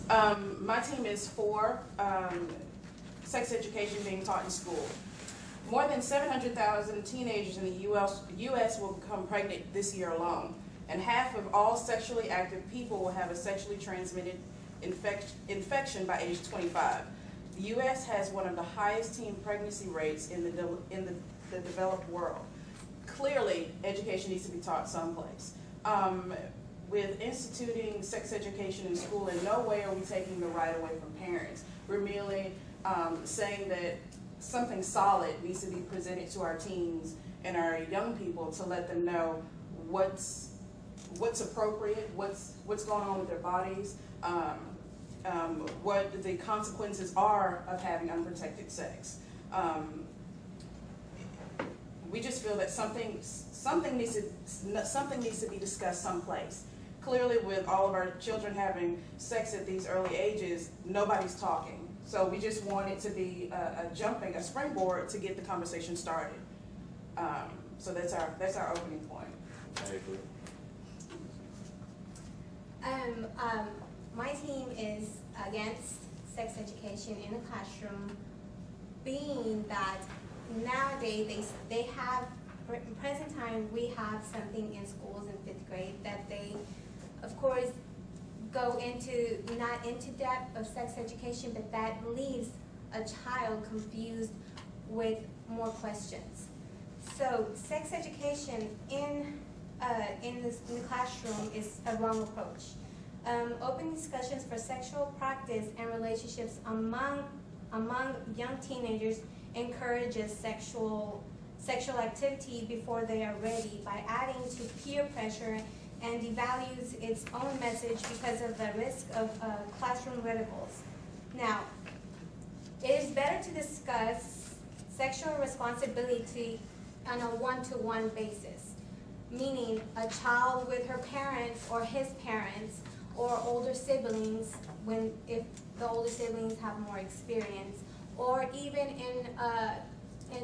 My team is for sex education being taught in school. More than 700,000 teenagers in the U.S. will become pregnant this year alone, and half of all sexually active people will have a sexually transmitted infection by age 25. The U.S. has one of the highest teen pregnancy rates in the developed world. Clearly, education needs to be taught someplace. With instituting sex education in school, in no way are we taking the right away from parents. We're merely saying that something solid needs to be presented to our teens and our young people to let them know what's appropriate, what's going on with their bodies, what the consequences are of having unprotected sex. We just feel that something needs to be discussed someplace. Clearly, with all of our children having sex at these early ages, nobody's talking. So we just want it to be a springboard to get the conversation started. So that's our opening point. I agree. My team is against sex education in the classroom, being that nowadays they have, in present time, we have something in schools in 5th grade that they, of course, go into, not into depth of sex education, but that leaves a child confused with more questions. So sex education in the classroom is a wrong approach. Open discussions for sexual practice and relationships among young teenagers encourages sexual activity before they are ready by adding to peer pressure and devalues its own message because of the risk of classroom ridicules. Now, it is better to discuss sexual responsibility on a one-to-one basis, meaning a child with her parents or his parents or older siblings, if the older siblings have more experience, or even in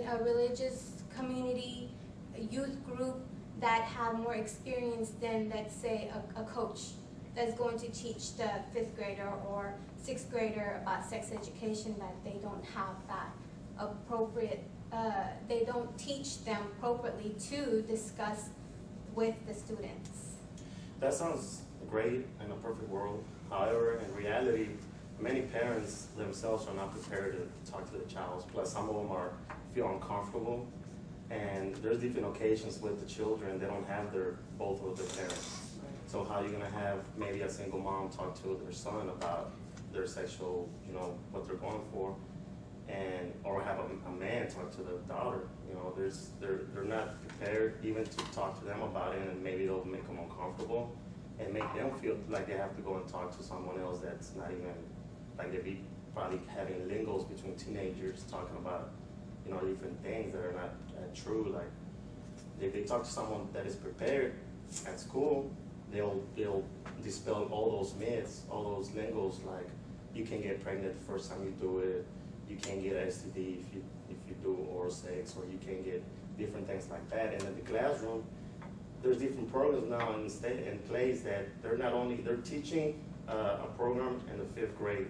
a religious community, a youth group that have more experience than, let's say, a coach that's going to teach the 5th grader or 6th grader about sex education, that they don't have that appropriate, they don't teach them appropriately to discuss with the students. That sounds great in a perfect world. However, in reality, many parents themselves are not prepared to talk to their child. Plus, some of them feel uncomfortable, and there's different occasions with the children. They don't have both of their parents. So how are you going to have maybe a single mom talk to their son about their sexual, what they're going for, or have a man talk to their daughter? They're not prepared even to talk to them about it, and maybe it'll make them uncomfortable and make them feel like they have to go and talk to someone else that's not even, like they'd be probably having lingos between teenagers talking about, different things that are not true. Like, if they talk to someone that is prepared at school, they'll dispel all those myths, all those lingos, like you can get pregnant the first time you do it, you can't get STD if you do oral sex, or you can get different things like that. And in the classroom, there's different programs now in place that they're teaching a program in the 5th grade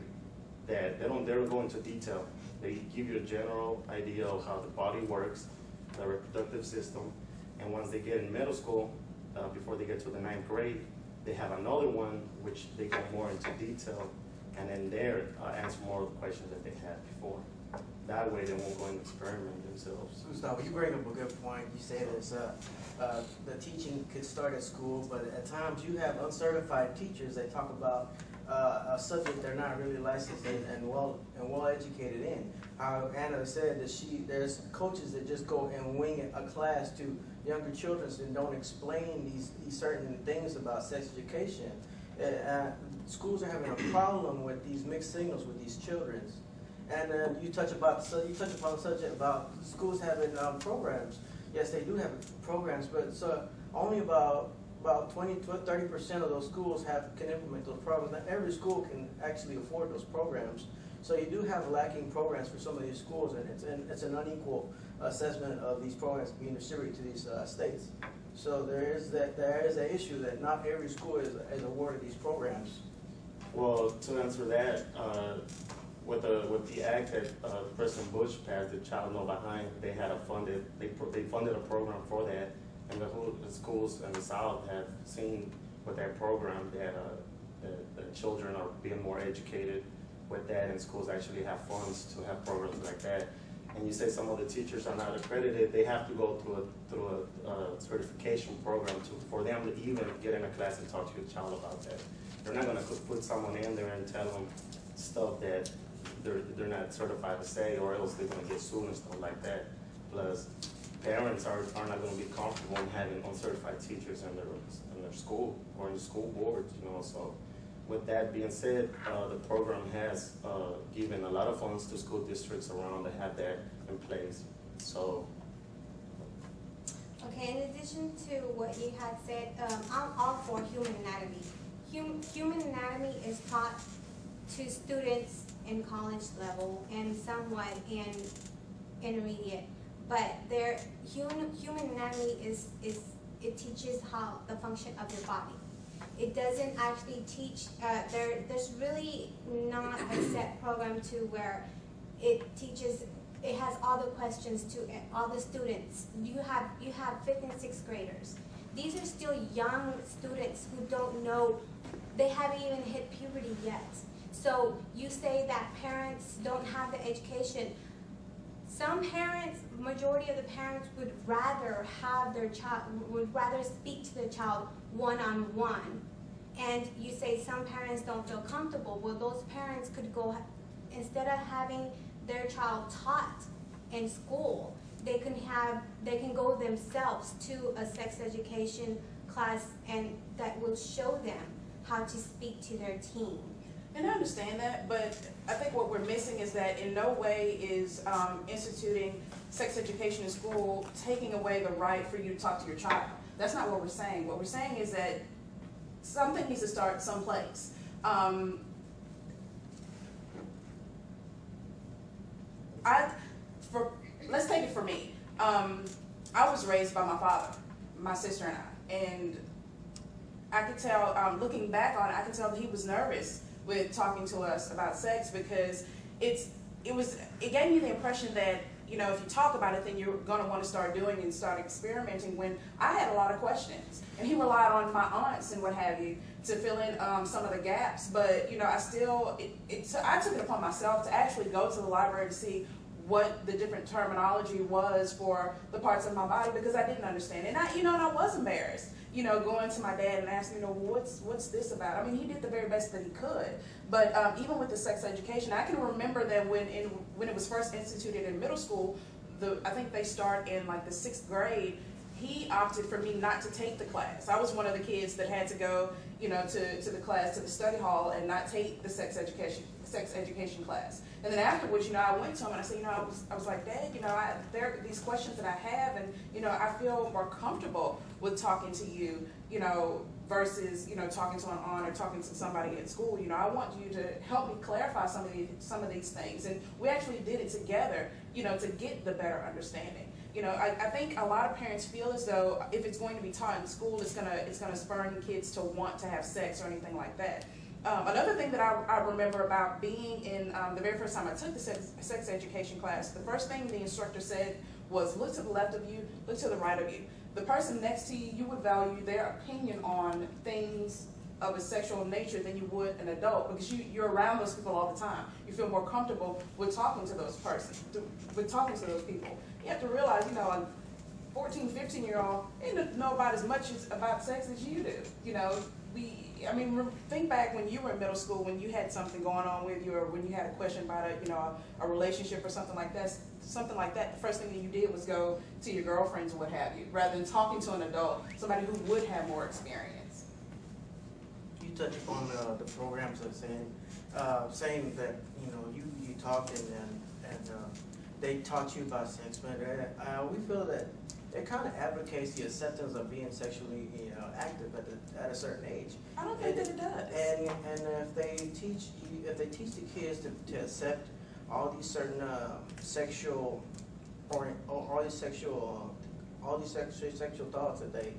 that they don't go into detail. They give you a general idea of how the body works, the reproductive system, and once they get in middle school, before they get to the 9th grade, they have another one which they go more into detail, and then there answer more of the questions that they had before. That way they won't go and experiment themselves. Gustavo, you bring up a good point. You say this, the teaching could start at school, but at times you have uncertified teachers that talk about a subject they're not really licensed and well educated in. Anna said that there's coaches that just go and wing a class to younger children and don't explain these certain things about sex education. Schools are having a problem with these mixed signals with these children. And you touch upon the subject about schools having programs. Yes, they do have programs, but only about 20–30% of those schools can implement those programs. Not every school can actually afford those programs. So you do have lacking programs for some of these schools, and it's an unequal assessment of these programs being distributed to these states. So there is an issue that not every school is awarded these programs. Well, to answer that, with the act that President Bush passed, the Child No Behind, they funded a program for that, and the schools in the South have seen with that program that the children are being more educated with that, and schools actually have funds to have programs like that. And you say some of the teachers are not accredited, they have to go through a certification program for them to even get in a class and talk to your child about that. They're not going to put someone in there and tell them stuff that they're not certified to say, or else they're going to get sued and stuff like that. Plus, parents are not going to be comfortable in having uncertified teachers in their school or in the school boards, you know. So, with that being said, the program has given a lot of funds to school districts around to have that in place. So. Okay, in addition to what you had said, I'm all for human anatomy. Human anatomy is taught to students in college level and somewhat in intermediate, but human anatomy it teaches how the function of your body. It doesn't actually teach, there's really not a set program to where it teaches, it has all the questions to all the students. You have 5th and 6th graders. These are still young students who don't know, they haven't even hit puberty yet. So you say that parents don't have the education. Some parents, majority of the parents would rather have their child, would rather speak to the child one-on-one. And you say some parents don't feel comfortable. Well, those parents could go, instead of having their child taught in school, they can go themselves to a sex education class, and that will show them how to speak to their teen. And I understand that, but I think what we're missing is that in no way is instituting sex education in school taking away the right for you to talk to your child. That's not what we're saying. What we're saying is that something needs to start someplace. Let's take it for me. I was raised by my father, my sister and I could tell, looking back on it, I could tell that he was nervous with talking to us about sex, because it gave me the impression that, you know, if you talk about it, then you're going to want to start doing and start experimenting, when I had a lot of questions. And he relied on my aunts and what have you to fill in some of the gaps. But, you know, I still, I took it upon myself to actually go to the library to see what the different terminology was for the parts of my body, because I didn't understand it. And I was embarrassed, you know, going to my dad and asking, you know, what's this about? I mean, he did the very best that he could. But even with the sex education, I can remember that when it was first instituted in middle school, I think they start in like the 6th grade, he opted for me not to take the class. I was one of the kids that had to go, you know, to the class, to the study hall, and not take the sex education class. And then afterwards, you know, I went to him and I said, you know, I was like, Dad, you know, there are these questions that I have, and, you know, I feel more comfortable with talking to you, you know, versus, you know, talking to an aunt or talking to somebody at school. You know, I want you to help me clarify some of these things. And we actually did it together, you know, to get the better understanding. You know, I think a lot of parents feel as though if it's going to be taught in school, it's gonna spur kids to want to have sex or anything like that. Another thing that I remember about being in the very first time I took the sex education class, the first thing the instructor said was, look to the left of you, look to the right of you. The person next to you, you would value their opinion on things of a sexual nature than you would an adult, because you're around those people all the time. You feel more comfortable with talking to those people. You have to realize, you know, a 14, 15-year-old, they don't know about as much about sex as you do. You know, think back when you were in middle school, when you had something going on with you, or when you had a question about a relationship or something like that. The first thing that you did was go to your girlfriends or what have you, rather than talking to an adult, somebody who would have more experience. You touch upon the programs of saying that, you know, you talked and they taught you about sex, but we feel that it kind of advocates the acceptance of being sexually, you know, active at a certain age. I don't think that it does. And if they teach the kids to accept all these certain sexual thoughts that